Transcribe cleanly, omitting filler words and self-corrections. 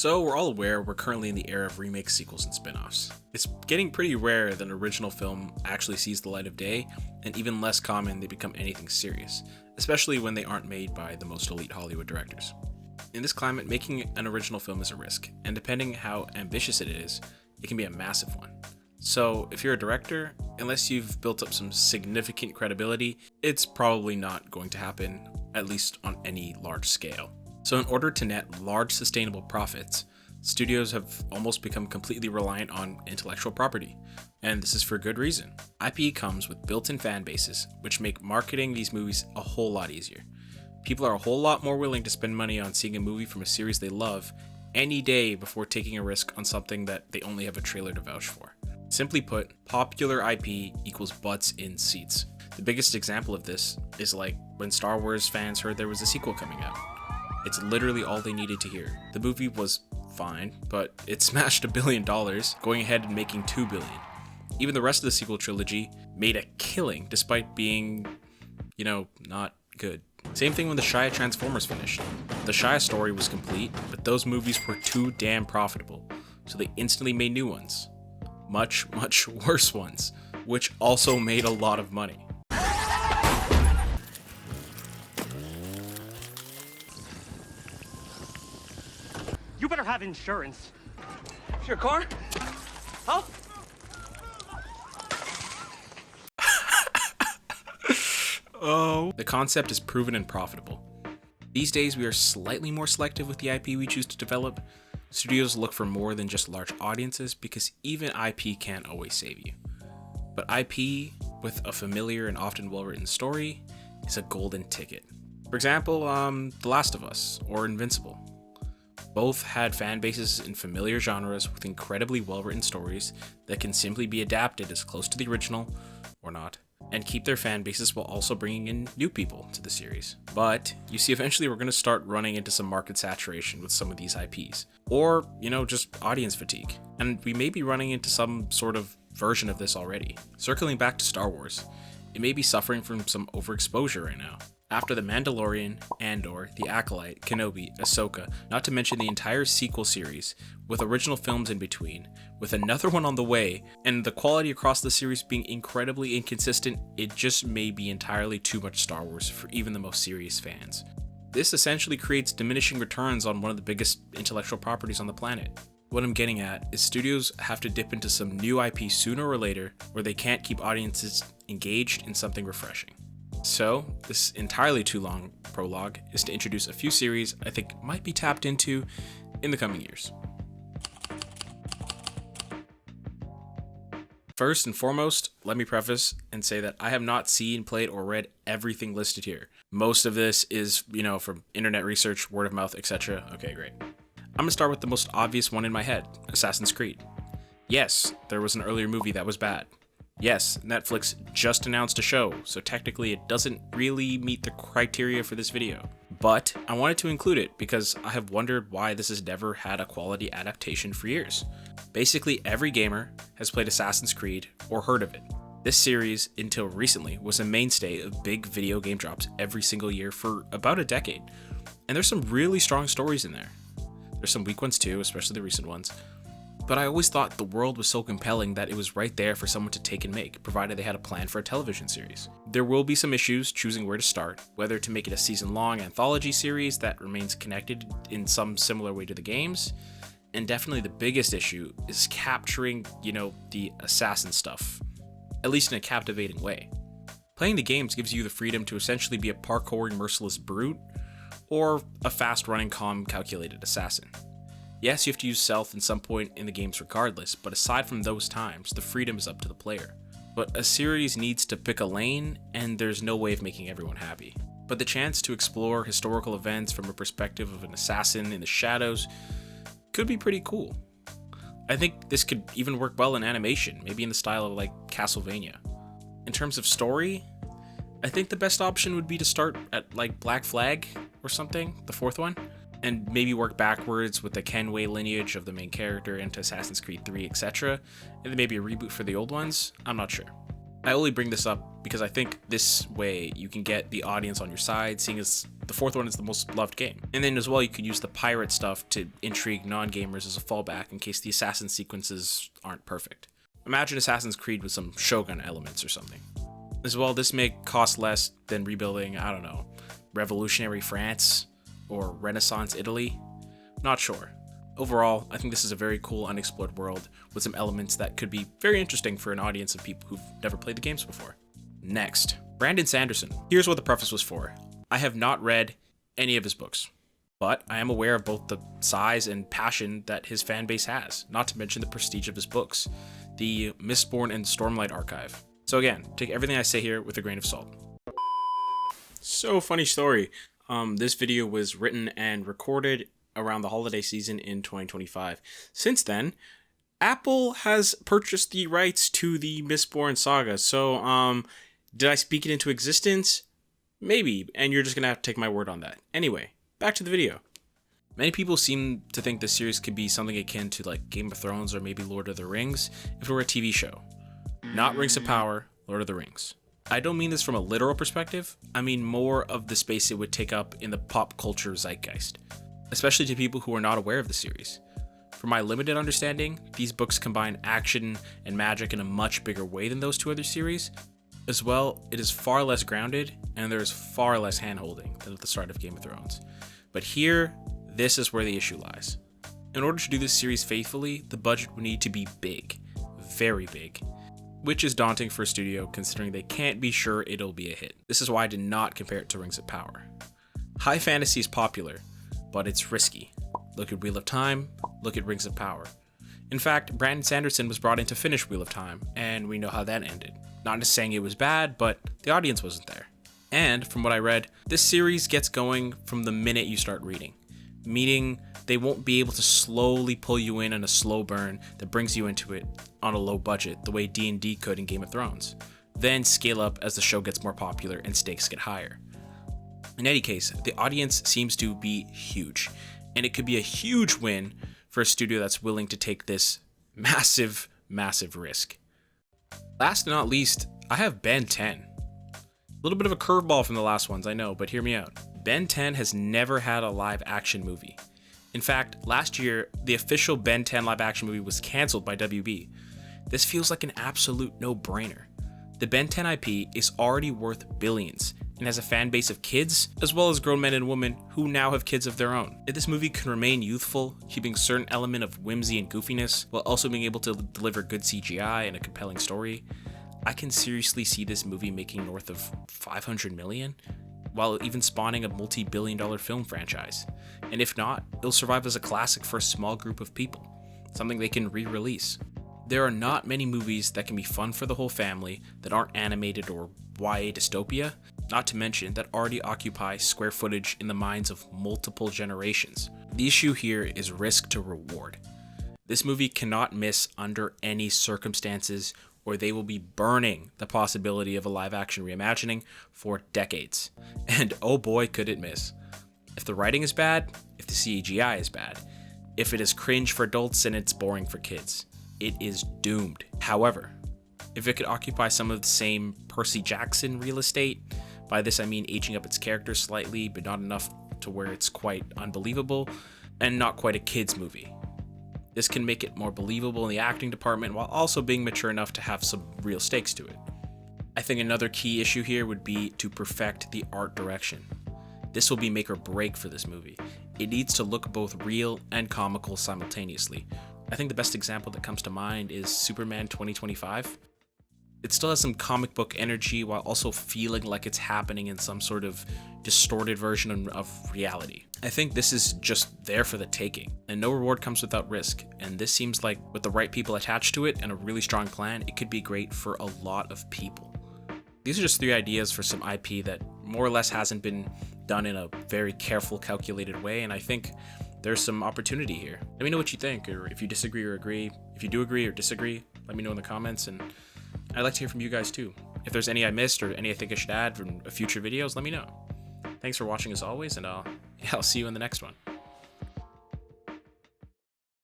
So we're all aware we're currently in the era of remakes, sequels, and spin-offs. It's getting pretty rare that an original film actually sees the light of day, and even less common they become anything serious, especially when they aren't made by the most elite Hollywood directors. In this climate, making an original film is a risk, and depending how ambitious it is, it can be a massive one. So if you're a director, unless you've built up some significant credibility, it's probably not going to happen, at least on any large scale. So in order to net large sustainable profits, studios have almost become completely reliant on intellectual property. And this is for good reason. IP comes with built-in fan bases, which make marketing these movies a whole lot easier. People are a whole lot more willing to spend money on seeing a movie from a series they love any day before taking a risk on something that they only have a trailer to vouch for. Simply put, popular IP equals butts in seats. The biggest example of this is like when Star Wars fans heard there was a sequel coming out. It's literally all they needed to hear. The movie was fine, but it smashed $1 billion, going ahead and making $2 billion. Even the rest of the sequel trilogy made a killing despite being, not good. Same thing when the Shia Transformers finished. The Shia story was complete, but those movies were too damn profitable, so they instantly made new ones. Much, much worse ones, which also made a lot of money. You better have insurance. It's your car? Huh? Oh. The concept is proven and profitable. These days, we are slightly more selective with the IP we choose to develop. Studios look for more than just large audiences because even IP can't always save you. But IP with a familiar and often well-written story is a golden ticket. For example, The Last of Us or Invincible. Both had fan bases in familiar genres with incredibly well-written stories that can simply be adapted as close to the original, or not, and keep their fan bases while also bringing in new people to the series. But you see, eventually we're going to start running into some market saturation with some of these IPs, or, just audience fatigue. And we may be running into some sort of version of this already. Circling back to Star Wars, it may be suffering from some overexposure right now. After The Mandalorian, Andor, The Acolyte, Kenobi, Ahsoka, not to mention the entire sequel series, with original films in between, with another one on the way, and the quality across the series being incredibly inconsistent, it just may be entirely too much Star Wars for even the most serious fans. This essentially creates diminishing returns on one of the biggest intellectual properties on the planet. What I'm getting at is studios have to dip into some new IP sooner or later where they can't keep audiences engaged in something refreshing. So, this entirely too long prologue is to introduce a few series I think might be tapped into in the coming years. First and foremost, let me preface and say that I have not seen, played, or read everything listed here. Most of this is, from internet research, word of mouth, etc. Okay, great. I'm gonna start with the most obvious one in my head, Assassin's Creed. Yes, there was an earlier movie that was bad. Yes, Netflix just announced a show, so technically it doesn't really meet the criteria for this video. But I wanted to include it because I have wondered why this has never had a quality adaptation for years. Basically, every gamer has played Assassin's Creed or heard of it. This series, until recently, was a mainstay of big video game drops every single year for about a decade. And there's some really strong stories in there. There's some weak ones too, especially the recent ones. But I always thought the world was so compelling that it was right there for someone to take and make, provided they had a plan for a television series. There will be some issues choosing where to start, whether to make it a season-long anthology series that remains connected in some similar way to the games, and definitely the biggest issue is capturing, the assassin stuff, at least in a captivating way. Playing the games gives you the freedom to essentially be a parkouring merciless brute, or a fast-running calm calculated assassin. Yes, you have to use stealth at some point in the games regardless, but aside from those times, the freedom is up to the player. But a series needs to pick a lane, and there's no way of making everyone happy. But the chance to explore historical events from a perspective of an assassin in the shadows could be pretty cool. I think this could even work well in animation, maybe in the style of like Castlevania. In terms of story, I think the best option would be to start at like Black Flag or something, the fourth one, and maybe work backwards with the Kenway lineage of the main character into Assassin's Creed 3, etc., and then maybe a reboot for the old ones. I'm not sure. I only bring this up because I think this way you can get the audience on your side, seeing as the fourth one is the most loved game. And then as well, you could use the pirate stuff to intrigue non-gamers as a fallback in case the assassin sequences aren't perfect. Imagine Assassin's Creed with some Shogun elements or something. As well, this may cost less than rebuilding, I don't know, revolutionary France or Renaissance Italy. Not sure. Overall, I think this is a very cool unexplored world with some elements that could be very interesting for an audience of people who've never played the games before. Next, Brandon Sanderson. Here's what the preface was for. I have not read any of his books, but I am aware of both the size and passion that his fan base has, not to mention the prestige of his books, the Mistborn and Stormlight archive. So again, take everything I say here with a grain of salt. So funny story. This video was written and recorded around the holiday season in 2025. Since then, Apple has purchased the rights to the Mistborn saga. So, did I speak it into existence? Maybe, and you're just gonna have to take my word on that. Anyway, back to the video. Many people seem to think this series could be something akin to like Game of Thrones or maybe Lord of the Rings if it were a TV show. Not Rings of Power, Lord of the Rings. I don't mean this from a literal perspective, I mean more of the space it would take up in the pop culture zeitgeist, especially to people who are not aware of the series. From my limited understanding, these books combine action and magic in a much bigger way than those two other series. As well, it is far less grounded, and there is far less hand-holding than at the start of Game of Thrones. But here, this is where the issue lies. In order to do this series faithfully, the budget would need to be big, very big, which is daunting for a studio considering they can't be sure it'll be a hit. This is why I did not compare it to Rings of Power. High fantasy is popular, but it's risky. Look at Wheel of Time, look at Rings of Power. In fact, Brandon Sanderson was brought in to finish Wheel of Time, and we know how that ended. Not just saying it was bad, but the audience wasn't there. And from what I read, this series gets going from the minute you start reading, meaning they won't be able to slowly pull you in on a slow burn that brings you into it on a low budget the way D&D could in Game of Thrones, then scale up as the show gets more popular and stakes get higher. In any case, the audience seems to be huge, and it could be a huge win for a studio that's willing to take this massive, massive risk. Last but not least, I have Ben 10. A little bit of a curveball from the last ones, I know, but hear me out. Ben 10 has never had a live action movie. In fact, last year, the official Ben 10 live action movie was canceled by WB. This feels like an absolute no-brainer. The Ben 10 IP is already worth billions and has a fan base of kids, as well as grown men and women who now have kids of their own. If this movie can remain youthful, keeping a certain element of whimsy and goofiness, while also being able to deliver good CGI and a compelling story, I can seriously see this movie making north of $500 million, while even spawning a multi-billion-dollar film franchise. And if not, it'll survive as a classic for a small group of people, something they can re-release. There are not many movies that can be fun for the whole family that aren't animated or YA dystopia, not to mention that already occupy square footage in the minds of multiple generations. The issue here is risk to reward. This movie cannot miss under any circumstances, or they will be burning the possibility of a live-action reimagining for decades. And oh boy, could it miss. If the writing is bad, if the CGI is bad, if it is cringe for adults and it's boring for kids, it is doomed. However, if it could occupy some of the same Percy Jackson real estate, by this I mean aging up its characters slightly, but not enough to where it's quite unbelievable, and not quite a kid's movie. This can make it more believable in the acting department while also being mature enough to have some real stakes to it. I think another key issue here would be to perfect the art direction. This will be make or break for this movie. It needs to look both real and comical simultaneously. I think the best example that comes to mind is Superman 2025. It still has some comic book energy while also feeling like it's happening in some sort of distorted version of reality. I think this is just there for the taking, and no reward comes without risk, and this seems like with the right people attached to it and a really strong plan, it could be great for a lot of people. These are just 3 ideas for some IP that more or less hasn't been done in a very careful, calculated way, and I think there's some opportunity here. Let me know what you think, or if you disagree or agree. If you do agree or disagree, let me know in the comments, and I'd like to hear from you guys too. If there's any I missed or any I think I should add from future videos, let me know. Thanks for watching as always, and I'll see you in the next one.